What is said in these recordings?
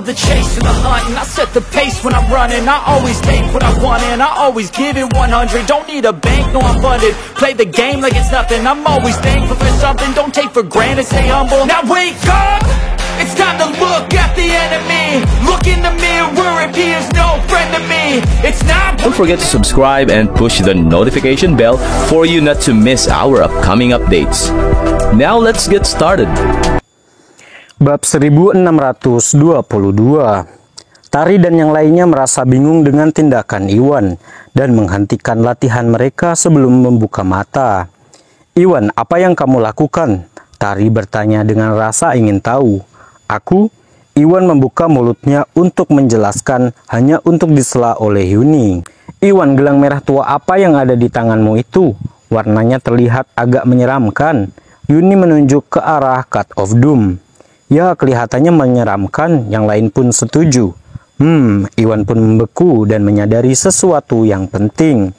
love the chase and the hunt, and I set the pace when I'm running. I always take what I want and I always give it 100. Don't need a bank, no I'm funded. Play the game like it's nothing. I'm always thankful for something. Don't take for granted, stay humble. Now wake up! It's time to look at the enemy. Look in the mirror if he is no friend to me. It's not. Don't forget to subscribe and push the notification bell for you not to miss our upcoming updates. Now let's get started. Bab 1622. Tari dan yang lainnya merasa bingung dengan tindakan Iwan dan menghentikan latihan mereka sebelum membuka mata. "Iwan, apa yang kamu lakukan?" Tari bertanya dengan rasa ingin tahu. "Aku?" Iwan membuka mulutnya untuk menjelaskan, hanya untuk disela oleh Yuni. "Iwan, gelang merah tua apa yang ada di tanganmu itu? Warnanya terlihat agak menyeramkan." Yuni menunjuk ke arah Cut of Doom. "Ya, kelihatannya menyeramkan," yang lain pun setuju. Iwan pun membeku dan menyadari sesuatu yang penting.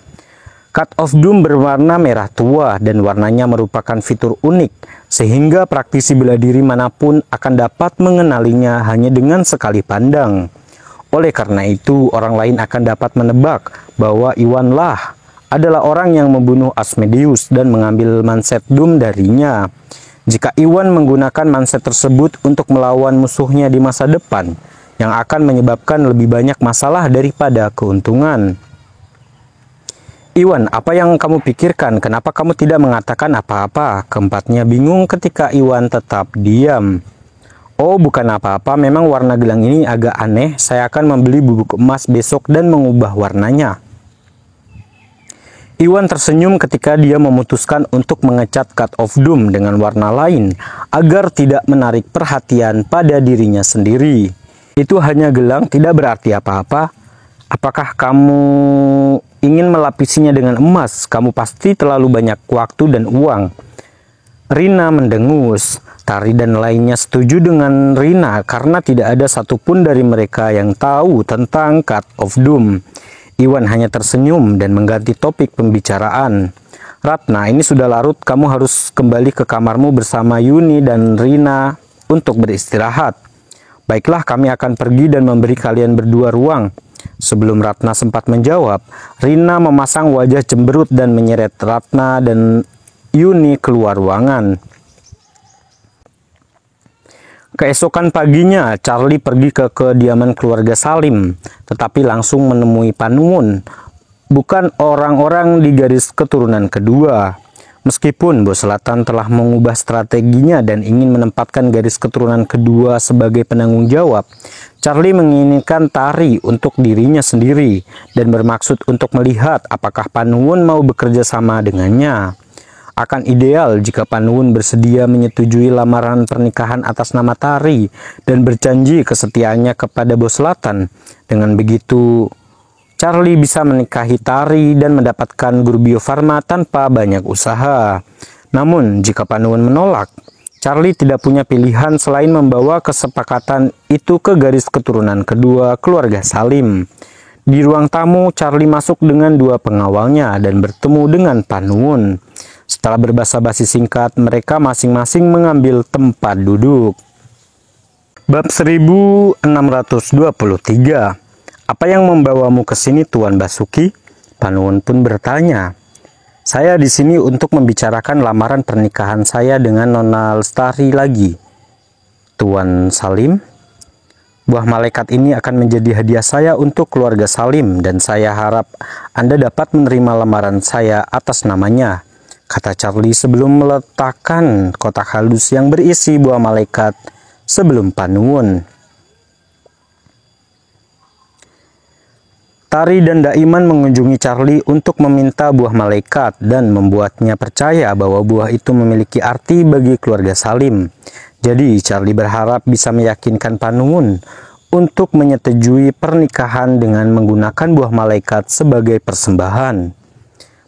Cut of Doom berwarna merah tua dan warnanya merupakan fitur unik, sehingga praktisi bela diri manapun akan dapat mengenalinya hanya dengan sekali pandang. Oleh karena itu, orang lain akan dapat menebak bahwa Iwan adalah orang yang membunuh Asmodeus dan mengambil manset Doom darinya. Jika Iwan menggunakan manset tersebut untuk melawan musuhnya di masa depan, yang akan menyebabkan lebih banyak masalah daripada keuntungan. "Iwan, apa yang kamu pikirkan? Kenapa kamu tidak mengatakan apa-apa?" Keempatnya bingung ketika Iwan tetap diam. "Oh, bukan apa-apa, memang warna gelang ini agak aneh. Saya akan membeli bubuk emas besok dan mengubah warnanya." Iwan tersenyum ketika dia memutuskan untuk mengecat Cut of Doom dengan warna lain agar tidak menarik perhatian pada dirinya sendiri. "Itu hanya gelang, tidak berarti apa-apa. Apakah kamu ingin melapisinya dengan emas? Kamu pasti terlalu banyak waktu dan uang." Rina mendengus. Tari dan lainnya setuju dengan Rina karena tidak ada satupun dari mereka yang tahu tentang Cut of Doom. Iwan hanya tersenyum dan mengganti topik pembicaraan. "Ratna, ini sudah larut. Kamu harus kembali ke kamarmu bersama Yuni dan Rina untuk beristirahat." "Baiklah, kami akan pergi dan memberi kalian berdua ruang." Sebelum Ratna sempat menjawab, Rina memasang wajah cemberut dan menyeret Ratna dan Yuni keluar ruangan. Keesokan paginya, Charlie pergi ke kediaman keluarga Salim, tetapi langsung menemui Panuwun, bukan orang-orang di garis keturunan kedua. Meskipun Bos Selatan telah mengubah strateginya dan ingin menempatkan garis keturunan kedua sebagai penanggung jawab, Charlie menginginkan Tari untuk dirinya sendiri dan bermaksud untuk melihat apakah Panuwun mau bekerja sama dengannya. Akan ideal jika Panuwun bersedia menyetujui lamaran pernikahan atas nama Tari dan berjanji kesetiaannya kepada Bos Selatan. Dengan begitu, Charlie bisa menikahi Tari dan mendapatkan guru Bio Farma tanpa banyak usaha. Namun, jika Panuwun menolak, Charlie tidak punya pilihan selain membawa kesepakatan itu ke garis keturunan kedua keluarga Salim. Di ruang tamu, Charlie masuk dengan dua pengawalnya dan bertemu dengan Panuwun. Setelah berbasa-basi singkat, mereka masing-masing mengambil tempat duduk. Bab 1623. "Apa yang membawamu ke sini, Tuan Basuki?" Panuwun pun bertanya. "Saya di sini untuk membicarakan lamaran pernikahan saya dengan Nona Lestari lagi, Tuan Salim. Buah malaikat ini akan menjadi hadiah saya untuk keluarga Salim dan saya harap Anda dapat menerima lamaran saya atas namanya," kata Charlie sebelum meletakkan kotak halus yang berisi buah malaikat sebelum Panuwun. Tari dan Daiman mengunjungi Charlie untuk meminta buah malaikat dan membuatnya percaya bahwa buah itu memiliki arti bagi keluarga Salim. Jadi Charlie berharap bisa meyakinkan Panuwun untuk menyetujui pernikahan dengan menggunakan buah malaikat sebagai persembahan.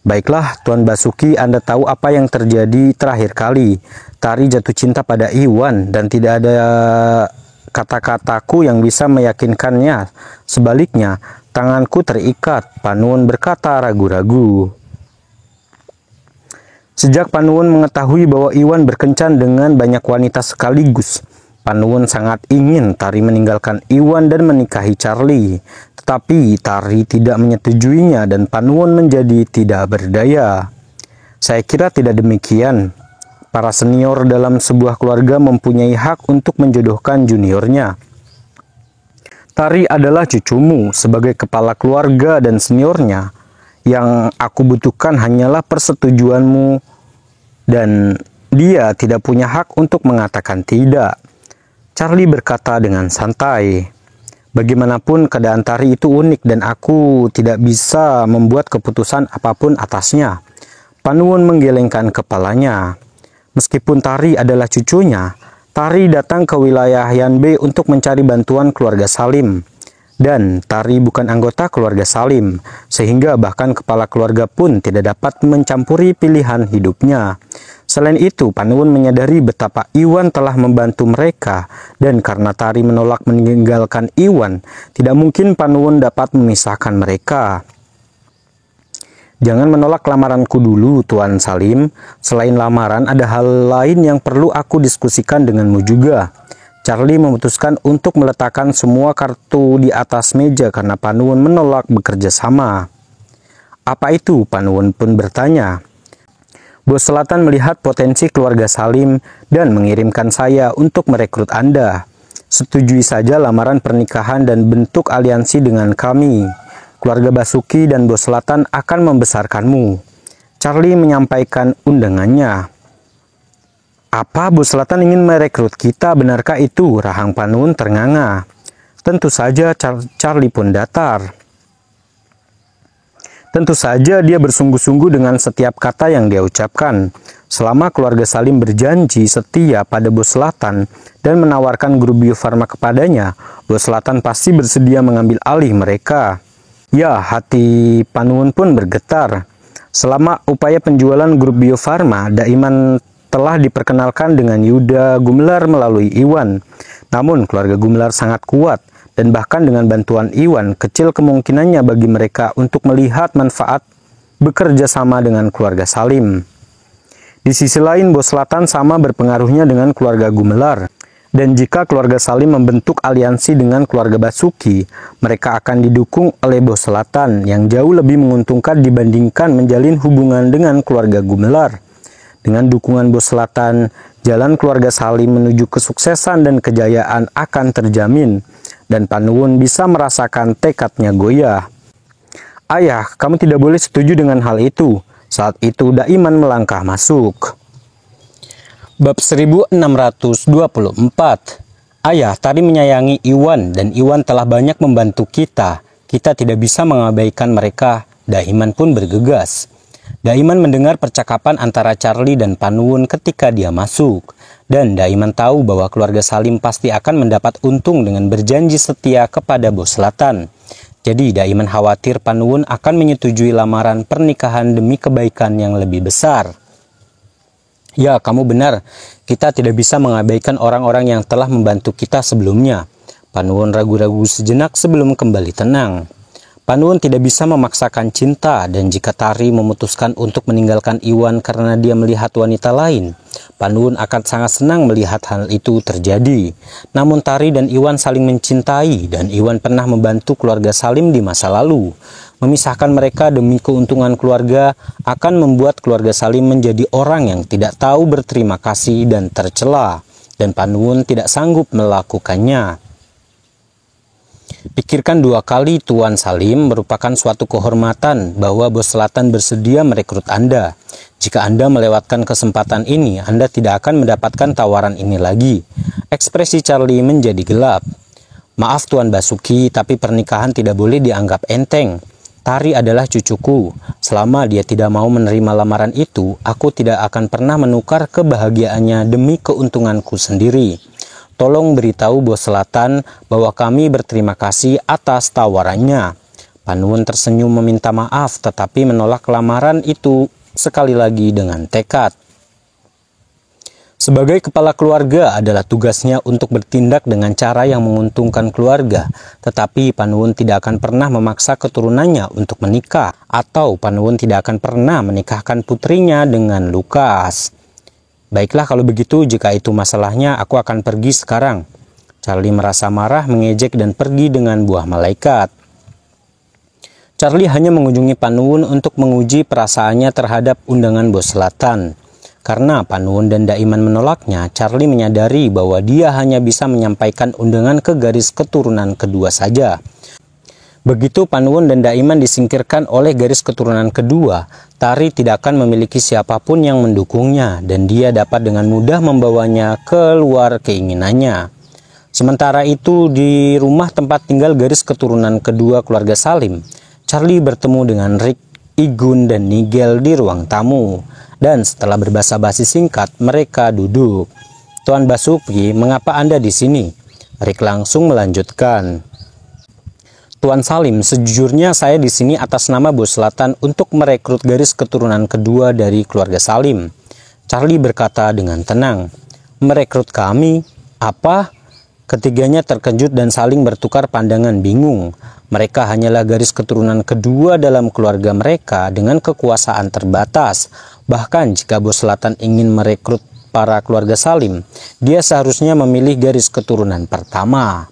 "Baiklah, Tuan Basuki, Anda tahu apa yang terjadi terakhir kali. Tari jatuh cinta pada Iwan dan tidak ada kata-kataku yang bisa meyakinkannya. Sebaliknya, tanganku terikat," Panuwun berkata ragu-ragu. Sejak Panuwun mengetahui bahwa Iwan berkencan dengan banyak wanita sekaligus, Panuwun sangat ingin Tari meninggalkan Iwan dan menikahi Charlie, tetapi Tari tidak menyetujuinya dan Panuwun menjadi tidak berdaya. Saya kira tidak demikian. Para senior dalam sebuah keluarga mempunyai hak untuk menjodohkan juniornya. Tari adalah cucumu sebagai kepala keluarga dan seniornya. Yang aku butuhkan hanyalah persetujuanmu dan dia tidak punya hak untuk mengatakan tidak. Charlie berkata dengan santai. Bagaimanapun keadaan Tari itu unik dan aku tidak bisa membuat keputusan apapun atasnya. Panuwun menggelengkan kepalanya. Meskipun Tari adalah cucunya, Tari datang ke wilayah Yanbe untuk mencari bantuan keluarga Salim. Dan Tari bukan anggota keluarga Salim, sehingga bahkan kepala keluarga pun tidak dapat mencampuri pilihan hidupnya. Selain itu, Panuwun menyadari betapa Iwan telah membantu mereka, dan karena Tari menolak meninggalkan Iwan, tidak mungkin Panuwun dapat memisahkan mereka. Jangan menolak lamaranku dulu, Tuan Salim. Selain lamaran, ada hal lain yang perlu aku diskusikan denganmu juga. Charlie memutuskan untuk meletakkan semua kartu di atas meja karena Panuwun menolak bekerja sama. Apa itu? Panuwun pun bertanya. Bos Selatan melihat potensi keluarga Salim dan mengirimkan saya untuk merekrut Anda. Setujui saja lamaran pernikahan dan bentuk aliansi dengan kami. Keluarga Basuki dan Bos Selatan akan membesarkanmu. Charlie menyampaikan undangannya. Apa Bos Selatan ingin merekrut kita, benarkah itu? Rahang Panuwun ternganga. Tentu saja Charlie pun datar. Tentu saja dia bersungguh-sungguh dengan setiap kata yang dia ucapkan. Selama keluarga Salim berjanji setia pada Bos Selatan dan menawarkan grup Bio Farma kepadanya, Bos Selatan pasti bersedia mengambil alih mereka. Ya, hati Panuwun pun bergetar. Selama upaya penjualan grup Bio Farma, Daiman telah diperkenalkan dengan Yuda Gumelar melalui Iwan. Namun keluarga Gumelar sangat kuat dan bahkan dengan bantuan Iwan, kecil kemungkinannya bagi mereka untuk melihat manfaat bekerja sama dengan keluarga Salim. Di sisi lain, Bos Selatan sama berpengaruhnya dengan keluarga Gumelar. Dan jika keluarga Salim membentuk aliansi dengan keluarga Basuki, mereka akan didukung oleh Bos Selatan yang jauh lebih menguntungkan dibandingkan menjalin hubungan dengan keluarga Gumelar. Dengan dukungan Bos Selatan, jalan keluarga Salim menuju kesuksesan dan kejayaan akan terjamin, dan Panuwun bisa merasakan tekadnya goyah. Ayah, kamu tidak boleh setuju dengan hal itu. Saat itu Daiman melangkah masuk. Bab 1624. Ayah, Tari menyayangi Iwan dan Iwan telah banyak membantu kita. Kita tidak bisa mengabaikan mereka. Daiman pun bergegas. Daiman mendengar percakapan antara Charlie dan Panuwun ketika dia masuk. Dan Daiman tahu bahwa keluarga Salim pasti akan mendapat untung dengan berjanji setia kepada Bos Selatan. Jadi Daiman khawatir Panuwun akan menyetujui lamaran pernikahan demi kebaikan yang lebih besar. Ya, kamu benar. Kita tidak bisa mengabaikan orang-orang yang telah membantu kita sebelumnya. Panuwun ragu-ragu sejenak sebelum kembali tenang. Panuwun tidak bisa memaksakan cinta, dan jika Tari memutuskan untuk meninggalkan Iwan karena dia melihat wanita lain, Panuwun akan sangat senang melihat hal itu terjadi. Namun Tari dan Iwan saling mencintai, dan Iwan pernah membantu keluarga Salim di masa lalu. Memisahkan mereka demi keuntungan keluarga akan membuat keluarga Salim menjadi orang yang tidak tahu berterima kasih dan tercela, dan Panuwun tidak sanggup melakukannya. Pikirkan dua kali, Tuan Salim. Merupakan suatu kehormatan bahwa Bos Selatan bersedia merekrut Anda. Jika Anda melewatkan kesempatan ini, Anda tidak akan mendapatkan tawaran ini lagi. Ekspresi Charlie menjadi gelap. Maaf Tuan Basuki, tapi pernikahan tidak boleh dianggap enteng. Tari adalah cucuku. Selama dia tidak mau menerima lamaran itu, aku tidak akan pernah menukar kebahagiaannya demi keuntunganku sendiri. Tolong beritahu Bos Selatan bahwa kami berterima kasih atas tawarannya. Panuwun tersenyum meminta maaf, tetapi menolak lamaran itu sekali lagi dengan tekad. Sebagai kepala keluarga adalah tugasnya untuk bertindak dengan cara yang menguntungkan keluarga, tetapi Panuwun tidak akan pernah memaksa keturunannya untuk menikah, atau Panuwun tidak akan pernah menikahkan putrinya dengan Lukas. Baiklah kalau begitu, jika itu masalahnya, aku akan pergi sekarang. Charlie merasa marah, mengejek dan pergi dengan buah malaikat. Charlie hanya mengunjungi Pak Nuwun untuk menguji perasaannya terhadap undangan bos selatan. Karena Pak Nuwun dan Daiman menolaknya, Charlie menyadari bahwa dia hanya bisa menyampaikan undangan ke garis keturunan kedua saja. Begitu Pak Nuwun dan Daiman disingkirkan oleh garis keturunan kedua, Tari tidak akan memiliki siapapun yang mendukungnya dan dia dapat dengan mudah membawanya keluar keinginannya. Sementara itu di rumah tempat tinggal garis keturunan kedua keluarga Salim, Charlie bertemu dengan Rick, Igun, dan Nigel di ruang tamu. Dan setelah berbasa-basi singkat, mereka duduk. "Tuan Basuki, mengapa Anda di sini?" Rick langsung melanjutkan. "Tuan Salim, sejujurnya saya di sini atas nama Bos Selatan untuk merekrut garis keturunan kedua dari keluarga Salim." Charlie berkata dengan tenang. "Merekrut kami? Apa?" Ketiganya terkejut dan saling bertukar pandangan bingung. Mereka hanyalah garis keturunan kedua dalam keluarga mereka dengan kekuasaan terbatas. Bahkan jika Bos Selatan ingin merekrut para keluarga Salim, dia seharusnya memilih garis keturunan pertama.